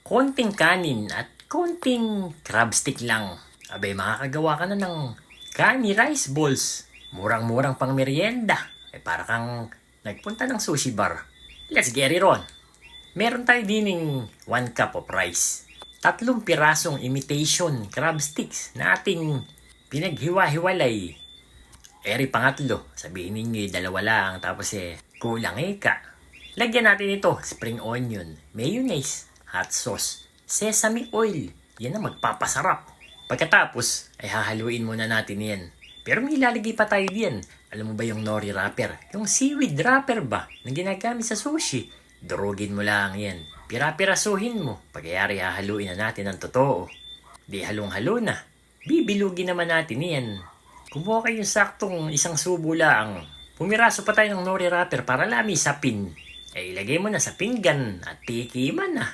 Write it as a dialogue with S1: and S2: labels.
S1: konting kanin at konting crab stick lang. Abay, makakagawa ka na ng kani rice balls. Murang-murang pang merienda. Para kang nagpunta ng sushi bar. Let's get it on. Meron tayo dining 1 cup of rice. 3 pirasong imitation crab sticks na ating pinaghiwa-hiwalay. Pangatlo, sabihin ninyo 2 lang tapos kulang ka. Lagyan natin ito, spring onion, mayonnaise, hot sauce, sesame oil. Yan ang magpapasarap. Pagkatapos, ay hahaluin muna natin yan. Pero may ilalagay pa tayo diyan. Alam mo ba yung nori wrapper? Yung seaweed wrapper ba? Na ginagamit sa sushi. Durugin mo lang yan. Pira-pirasuhin mo. Pagkayari, hahaluin na natin ng totoo. Di halong-halo na. Bibilugin naman natin yan. Kumuha kayo yung saktong 1 subo lang. Pumiraso pa tayo ng nori wrapper para lami sa pin. Ilagay mo na sa pinggan at tikiman na.